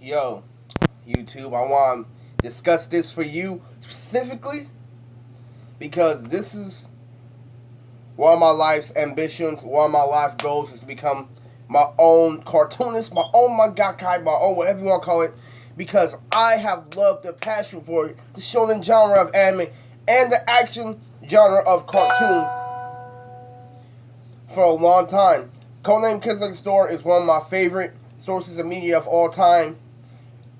Yo, YouTube, I want to discuss this for you specifically because this is one of my life's ambitions, one of my life goals is to become my own cartoonist, my own mangaka, my own whatever you want to call it, because I have loved the passion for the shonen genre of anime and the action genre of cartoons for a long time. Codename Kids Next Door is one of my favorite sources of media of all time.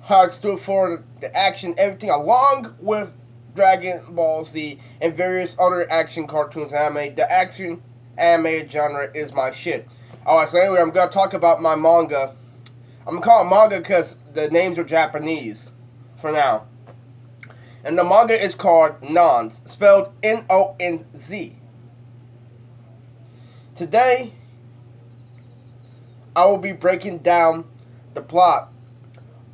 How it stood for the action, everything, along with Dragon Ball Z and various other action cartoons and anime. The action animated genre is my shit. Alright, so anyway, I'm going to talk about my manga. I'm going to call it manga because the names are Japanese for now. And the manga is called Nonz, spelled Nonz. Today, I will be breaking down the plot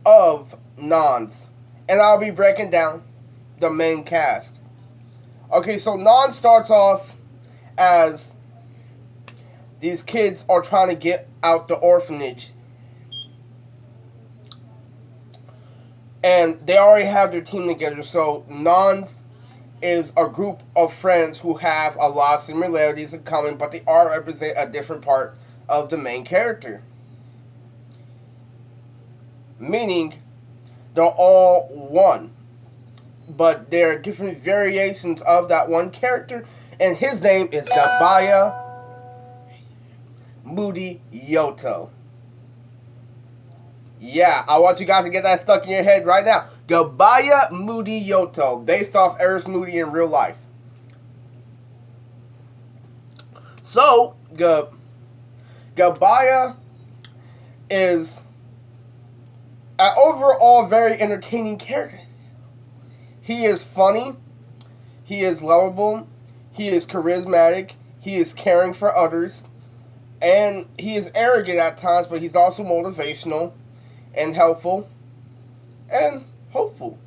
of Nonz, and I'll be breaking down the main cast. Okay, so Nonz starts off as these kids are trying to get out the orphanage, and they already have their team together. So Nonz is a group of friends who have a lot of similarities in common, but they all represent a different part of the main character. Meaning, they're all one, but there are different variations of that one character, and his name is Gabia Moodiyoto. Yeah, I want you guys to get that stuck in your head right now. Gabia Moodiyoto, based off Eris Moody in real life. So, Gabia is an overall very entertaining character. He is funny, he is lovable, he is charismatic, he is caring for others, and he is arrogant at times, but he's also motivational and helpful and hopeful.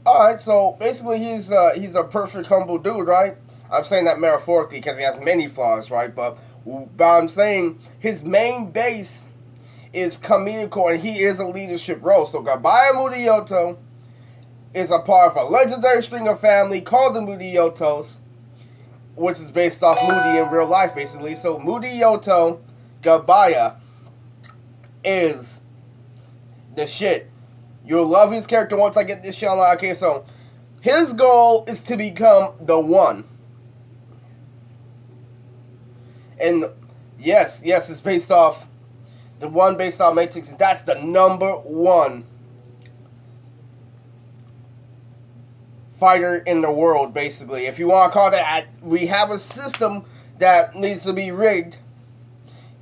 Alright, so basically he's a perfect humble dude, right? I'm saying that metaphorically because he has many flaws, right? But I'm saying his main base is comedical, and he is a leadership role. So Gabia Moodiyoto is a part of a legendary string of family called the Moodiyotos, which is based off Moody in real life, basically. So Moodiyoto, Gabia, is the shit. You'll love his character once I get this shit online. Okay, so his goal is to become the one. And yes, it's based off the one based on Matrix, and that's the number one fighter in the world, basically. If you want to call that, we have a system that needs to be rigged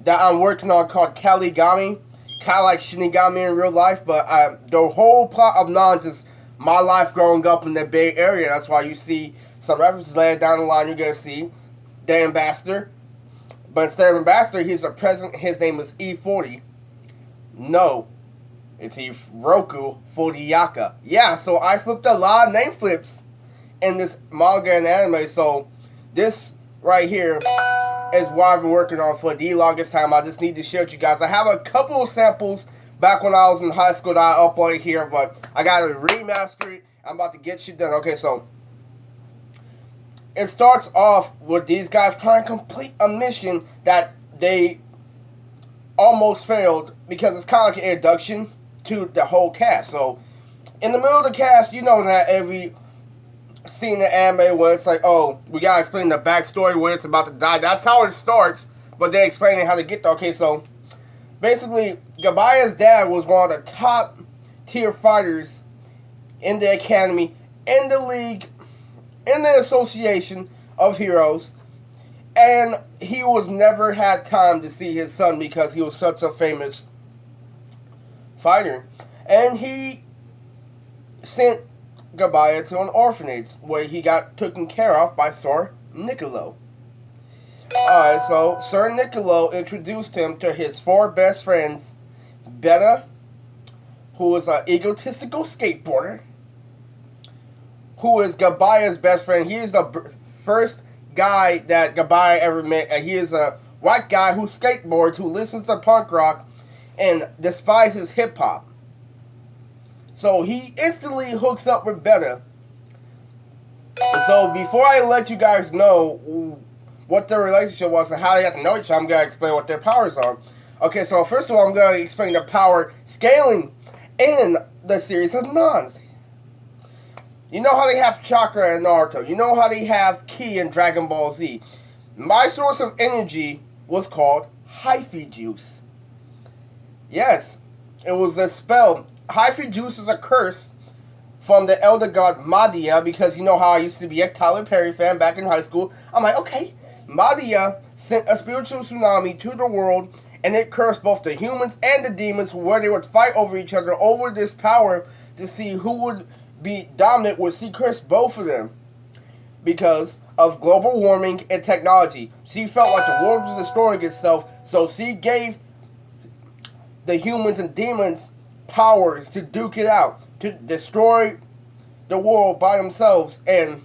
that I'm working on called Kaligami. Kind of like Shinigami in real life, but the whole plot of Nonz is my life growing up in the Bay Area. That's why you see some references later down the line. You're going to see the ambassador. But instead of ambassador, he's the president. His name is E40. No, it's Roku Fudiyaka. Yeah, so I flipped a lot of name flips in this manga and anime. So this right here is what I've been working on for the longest time. I just need to share with you guys. I have a couple of samples back when I was in high school that I uploaded here, but I gotta remaster it. I'm about to get shit done. Okay, so it starts off with these guys trying to complete a mission that they almost failed because it's kind of like an introduction to the whole cast. So, in the middle of the cast, you know that every scene in the anime where it's like, oh, we gotta explain the backstory when it's about to die. That's how it starts, but they're explaining how to get there. Okay, so basically, Gabia's dad was one of the top tier fighters in the academy, in the league, in the association of heroes, and he was never had time to see his son because he was such a famous fighter. And he sent Gabia to an orphanage where he got taken care of by Sir Niccolo. Alright, so Sir Niccolo introduced him to his four best friends, Beta, who is an egotistical skateboarder, who is Gabia's best friend. He is the first guy that Gabia ever met, and he is a white guy who skateboards, who listens to punk rock, and despises hip-hop. So he instantly hooks up with Beta. So before I let you guys know what their relationship was and how they got to know each other, I'm going to explain what their powers are. Okay, so first of all, I'm going to explain the power scaling in the series of Nonz. You know how they have chakra in Naruto. You know how they have ki in Dragon Ball Z. My source of energy was called hyphy juice. Yes, it was a spell. Hyphy juice is a curse from the elder god Madea, because you know how I used to be a Tyler Perry fan back in high school. I'm like, okay, Madea sent a spiritual tsunami to the world, and it cursed both the humans and the demons, where they would fight over each other over this power to see who would be dominant. Would see curse both of them because of global warming and technology. She felt like the world was destroying itself, so she gave the humans and demons powers to duke it out, to destroy the world by themselves. And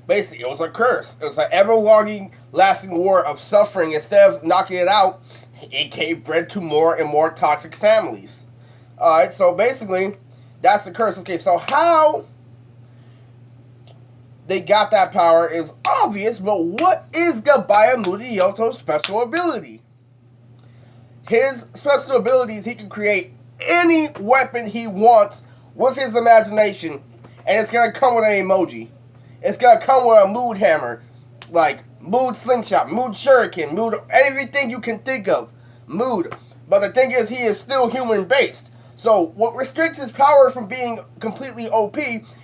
basically it was a curse. It was an ever-lasting war of suffering. Instead of knocking it out, it gave bread to more and more toxic families. Alright, so basically that's the curse. Okay, so how they got that power is obvious, but what is Gabia Moodiyoto's special ability? His special ability is he can create any weapon he wants with his imagination, and it's going to come with an emoji. It's going to come with a mood hammer, like mood slingshot, mood shuriken, mood, everything you can think of, mood. But the thing is, he is still human-based. So what restricts his power from being completely OP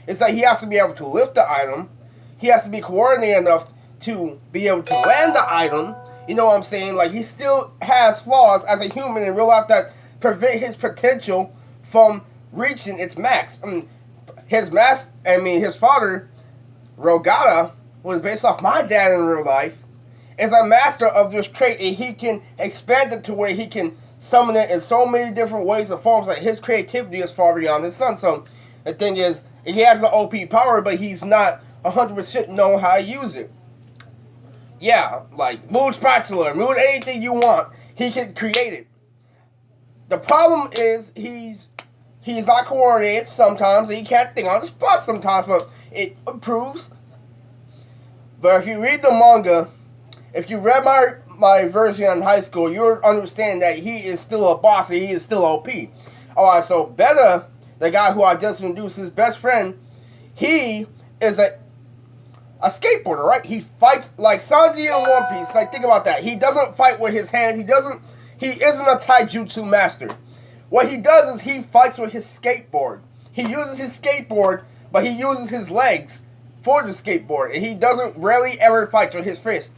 is that he has to be able to lift the item, he has to be coordinated enough to be able to land the item. You know what I'm saying? Like, he still has flaws as a human in real life that prevent his potential from reaching its max. I mean, his father, Rogata, was based off my dad in real life, is a master of this trait, and he can expand it to where he can summon it in so many different ways and forms. Like, his creativity is far beyond his son. So the thing is, he has the OP power, but he's not 100% know how to use it. Yeah, like mood spatula, mood anything you want, he can create it. The problem is he's not coordinated sometimes, and he can't think on the spot sometimes, but it improves. But if you read the manga, if you read my version in high school, you'll understand that he is still a boss and he is still OP. Alright, so Beta, the guy who I just introduced, his best friend, he is a skateboarder, right? He fights like Sanji in One Piece. Like, think about that. He doesn't fight with his hands. He isn't a taijutsu master. What he does is he fights with his skateboard. He uses his skateboard, but he uses his legs for the skateboard. And he doesn't rarely ever fight with his fist.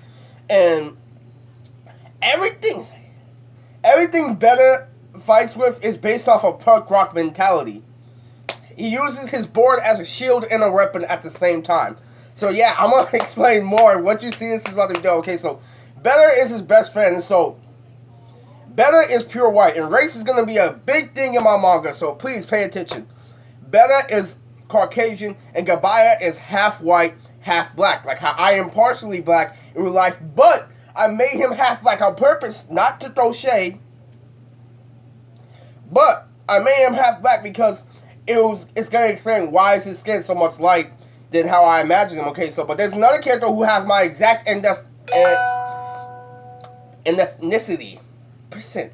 And everything Beta fights with is based off of punk rock mentality. He uses his board as a shield and a weapon at the same time. So yeah, I'm going to explain more. What you see, this is about to do. Okay, so Beta is his best friend. And so Beta is pure white. And race is going to be a big thing in my manga. So please pay attention. Beta is Caucasian and Gabia is half white, half black. Like how I am partially black in real life. But I made him half black on purpose, not to throw shade. But I made him half black because it's going to explain why is his skin so much light than how I imagine him. Okay, so, but there's another character who has my exact ethnicity percent.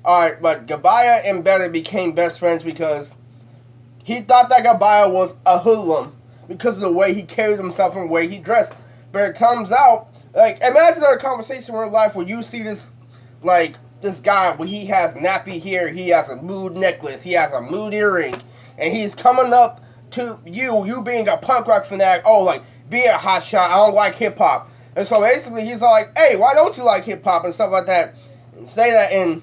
Alright, but Gabia and Beta became best friends because he thought that Gabia was a hoodlum because of the way he carried himself and the way he dressed. But it turns out, like, imagine a conversation in real life where you see this, like, this guy where he has nappy hair, he has a mood necklace, he has a mood earring, and he's coming up to you being a punk rock fanatic, oh, like, be a hotshot, I don't like hip-hop. And so basically he's all like, hey, why don't you like hip-hop and stuff like that. And say that, and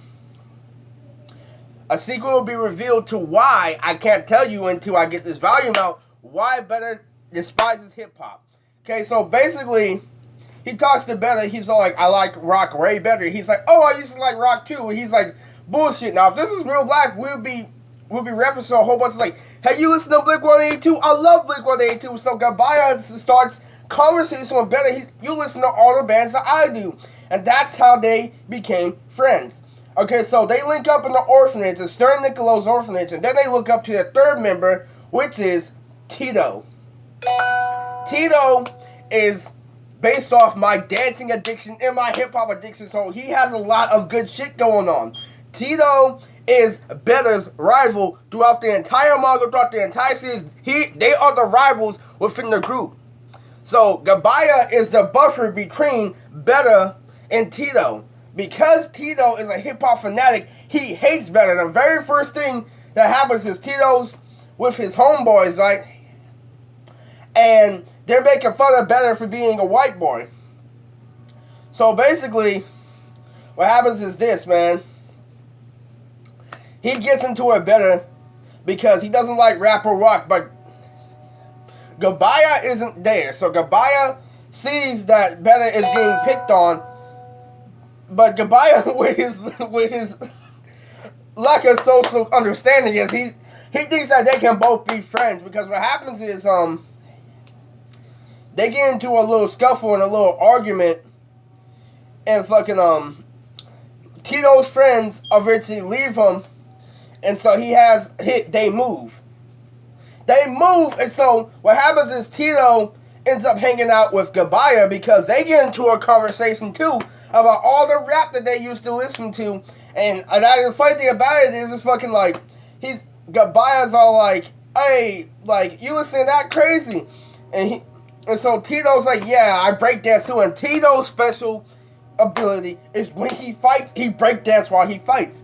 a secret will be revealed to why, I can't tell you until I get this volume out, why Beta despises hip-hop. Okay, so basically, he talks to Beta, he's all like, I like rock way better. He's like, oh, I used to like rock too. And he's like, bullshit. Now, if this is real life, we'll be referencing a whole bunch of like, hey, you listen to Blink-182? I love Blink-182. So Gabia starts conversation with Beta. You listen to all the bands that I do. And that's how they became friends. Okay, so they link up in the orphanage, the Stern Niccolo's orphanage, and then they look up to the third member, which is Tito. Tito is based off my dancing addiction and my hip-hop addiction, so he has a lot of good shit going on. Tito is Better's rival throughout the entire manga, throughout the entire series. They are the rivals within the group. So Gabia is the buffer between Better and Tito. Because Tito is a hip-hop fanatic, he hates Better. The very first thing that happens is Tito's with his homeboys, right? And they're making fun of Better for being a white boy. So basically, what happens is this, man. He gets into it Better because he doesn't like rap or rock, but Gabia isn't there. So Gabia sees that Better is getting picked on, but Gabia, with his lack of social understanding, is he thinks that they can both be friends, because what happens is they get into a little scuffle and a little argument, and fucking Tito's friends eventually leave him, and so they move. And so what happens is Tito ends up hanging out with Gabia because they get into a conversation too about all the rap that they used to listen to. And the funny thing about it is, it's fucking like, Gabia's all like, hey, like, you listen to that crazy. And so Tito's like, yeah, I breakdance too. And Tito's special ability is when he fights, he breakdance while he fights.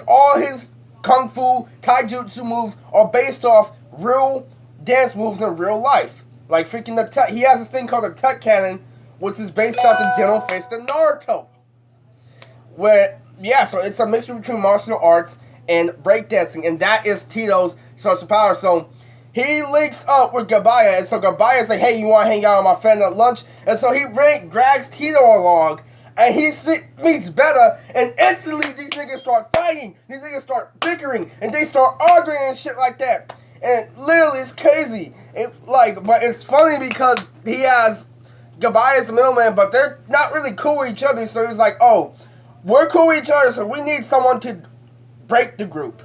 All his kung fu, taijutsu moves are based off real dance moves in real life. Like freaking he has this thing called the Tut Cannon, which is based off the Gentle Fist of Naruto. So it's a mixture between martial arts and breakdancing, and that is Tito's special power. So he links up with Gabia, and so Gabia's like, hey, you want to hang out with my friend at lunch? And so he drags Tito along, and he meets Better, and instantly these niggas start fighting. These niggas start bickering, and they start arguing and shit like that. And literally, it's crazy. But it's funny because he has Gabia as the middleman, but they're not really cool with each other. So he's like, oh, we're cool with each other, so we need someone to break the group.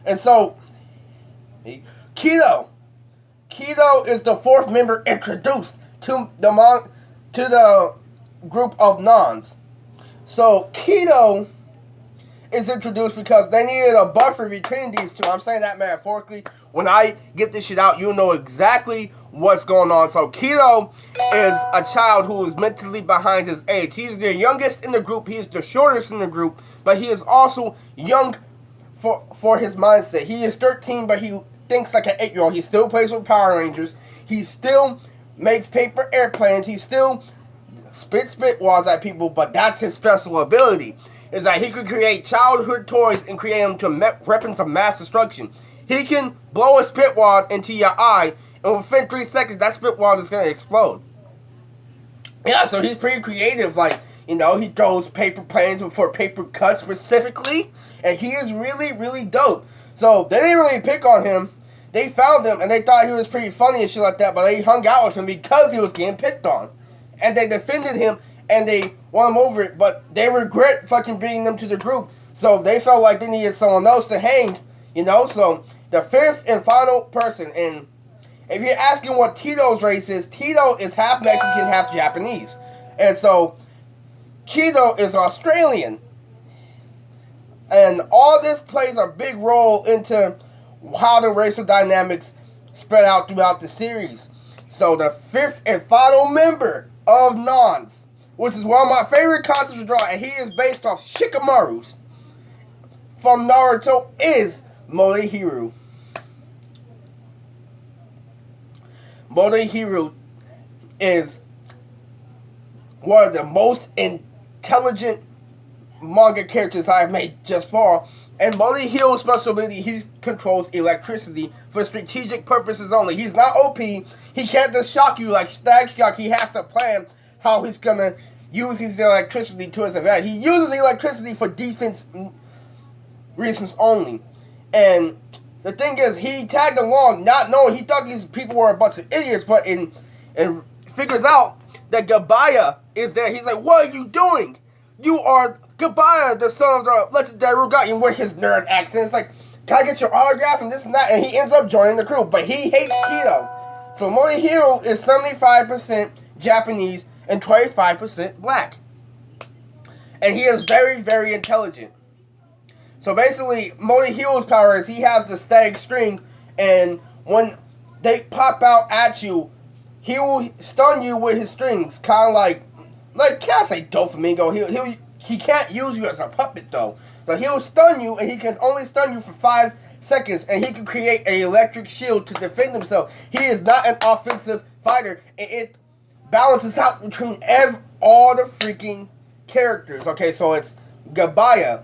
And so, Kido is the fourth member introduced to the group of Nonz. So Kido is introduced because they needed a buffer between these two. I'm saying that metaphorically. When I get this shit out, you'll know exactly what's going on. So Kido is a child who is mentally behind his age. He's the youngest in the group. He's the shortest in the group, but he is also young for his mindset. He is 13, but he thinks like an 8-year-old. He still plays with Power Rangers. He still makes paper airplanes. He still spit walls at people, but that's his special ability, is that he could create childhood toys and create them to weapons of mass destruction. He can blow a spit wad into your eye, and within 3 seconds, that spit wad is going to explode. Yeah, so he's pretty creative. Like, he throws paper planes for paper cuts specifically, and he is really, really dope. So they didn't really pick on him. They found him, and they thought he was pretty funny and shit like that, but they hung out with him because he was getting picked on. And they defended him, and they won him over it, but they regret fucking bringing them to the group. So they felt like they needed someone else to hang, So the fifth and final person, and if you're asking what Tito's race is, Tito is half Mexican, half Japanese. And so Kido is Australian. And all this plays a big role into how the racial dynamics spread out throughout the series. So the fifth and final member of Nonz, which is one of my favorite concepts to draw, and he is based off Shikamaru's from Naruto, is Motohiro. Motohiro is one of the most intelligent manga characters I've made just far. And Motohiro's special ability, he controls electricity for strategic purposes only. He's not OP. He can't just shock you like Stag Shock. He has to plan how he's going to use his electricity to his advantage. He uses electricity for defense reasons only. And the thing is, he tagged along not knowing. He thought these people were a bunch of idiots, but and figures out that Gabia is there. He's like, what are you doing? you are Gabia, the son of the legendary Rugatin, with his nerd accent. It's like, can I get your autograph and this and that? And he ends up joining the crew, but he hates Kido. So Motohiro is 75% Japanese and 25% black. And he is very, very intelligent. So basically, Motohiro's power is he has the static string, and when they pop out at you, he will stun you with his strings, kind of like can't I say Doflamingo? He can't use you as a puppet though. So he'll stun you, and he can only stun you for 5 seconds, and he can create an electric shield to defend himself. He is not an offensive fighter, and it balances out between all the freaking characters. Okay, so it's Gabia,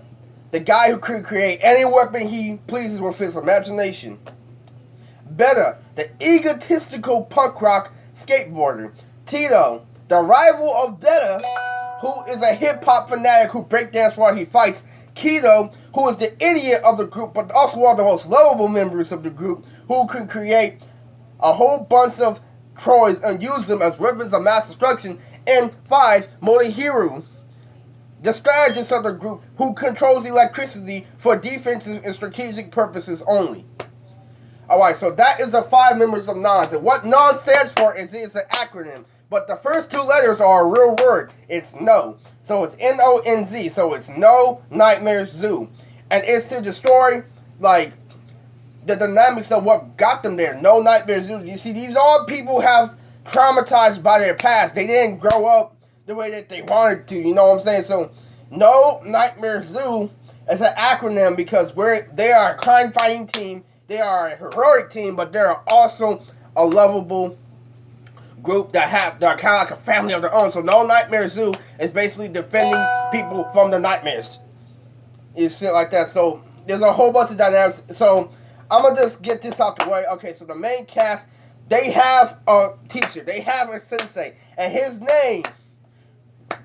the guy who can create any weapon he pleases with his imagination. Beta, the egotistical punk rock skateboarder. Tito, the rival of Beta, who is a hip-hop fanatic who breakdance while he fights. Kido, who is the idiot of the group, but also one of the most lovable members of the group, who can create a whole bunch of Troys and use them as weapons of mass destruction. And 5, Motohiro, the strategist of the group, who controls electricity for defensive and strategic purposes only. Alright, so that is the 5 members of Nonz. And what Nonz stands for is an acronym. But the first 2 letters are a real word. It's no. So it's Nonz. So it's No Nightmare Zoo. And it's to destroy, like, the dynamics of what got them there. No Nightmare Zoo. You see, these all people have traumatized by their past. They didn't grow up the way that they wanted to. You know what I'm saying? So, No Nightmare Zoo is an acronym because they are a crime-fighting team. They are a heroic team, but they're also a lovable group that are kind of like a family of their own. So No Nightmare Zoo is basically defending people from the nightmares. It's shit like that. So there's a whole bunch of dynamics. So I'm going to just get this out the way. Okay, so the main cast, they have a teacher. They have a sensei. And his name,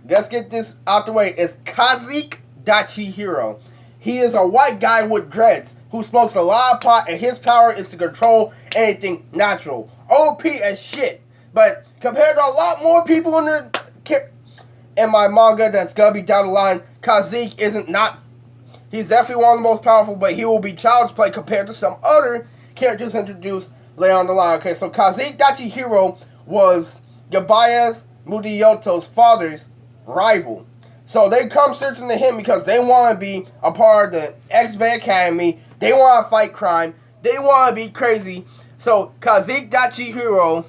let's get this out the way, is Kazik Dachihiro. He is a white guy with dreads who smokes a lot of pot, and his power is to control anything natural. OP as shit. But compared to a lot more people in my manga that's gonna be down the line, Kazik he's definitely one of the most powerful, but he will be child's play compared to some other characters introduced later on the line. Okay, so Kazik Dachihiro was Gabia Moodiyoto's father's rival. So they come searching to him because they want to be a part of the X-Men Academy. They want to fight crime. They want to be crazy. So Kazik Dachihiro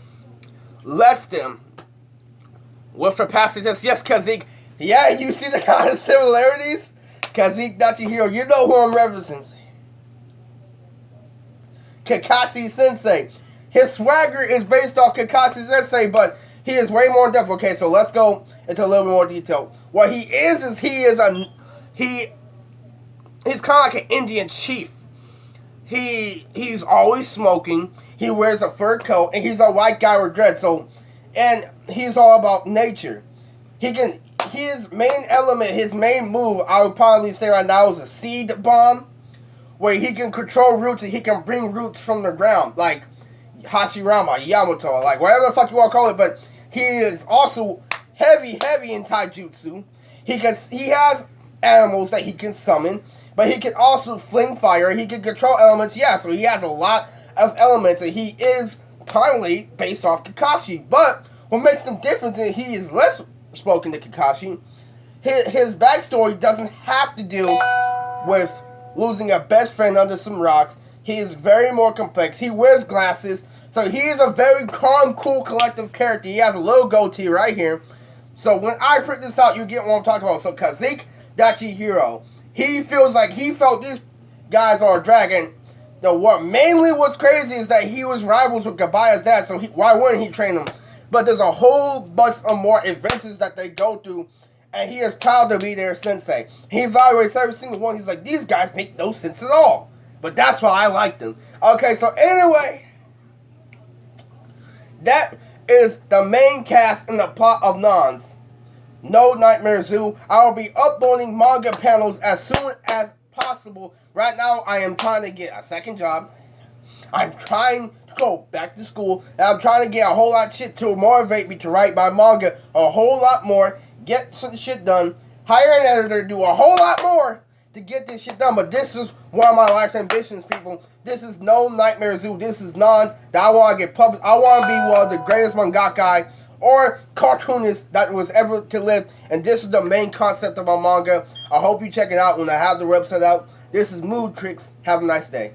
lets them with the passages. Yes, Kazik. Yeah, you see the kind of similarities? Kazik Dachihiro, you know who I'm referencing. Kakashi Sensei. His swagger is based off Kakashi Sensei, but he is way more in depth. Okay, so let's go into a little bit more detail. What he is he's kind of like an Indian chief. He's always smoking. He wears a fur coat, and he's a white guy with dread. So, and he's all about nature. His main element, his main move, I would probably say right now, is a seed bomb, where he can control roots and he can bring roots from the ground, like Hashirama, Yamato, like whatever the fuck you want to call it. But he is also heavy in taijutsu. He has animals that he can summon, but he can also fling fire. He can control elements. Yeah, so he has a lot of elements, and he is primarily based off Kakashi. But what makes him different is he is less spoken to Kakashi. His backstory doesn't have to do with losing a best friend under some rocks. He is very more complex. He wears glasses, so he is a very calm, cool, collective character. He has a little goatee right here. So when I print this out, you get what I'm talking about. So Kazik Dachihiro, he feels like he felt these guys are a dragon. What mainly was crazy is that he was rivals with Gabia's dad, so why wouldn't he train him? But there's a whole bunch of more adventures that they go through, and he is proud to be their sensei. He evaluates every single one. He's like, these guys make no sense at all. But that's why I like them. Okay, so anyway, that is the main cast in the plot of Nonz. No Nightmare Zoo. I will be uploading manga panels as soon as possible. Right now, I am trying to get a second job. I'm trying to go back to school. And I'm trying to get a whole lot of shit to motivate me to write my manga a whole lot more. Get some shit done. hire an editor, do a whole lot more to get this shit done. But this is one of my life ambitions, people. This is no Nightmare Zoo. This is Nonz that I want to get published. I want to be one of the greatest mangaka or cartoonist that was ever to live. And this is the main concept of my manga. I hope you check it out when I have the website out. This is Moodtrix. Have a nice day.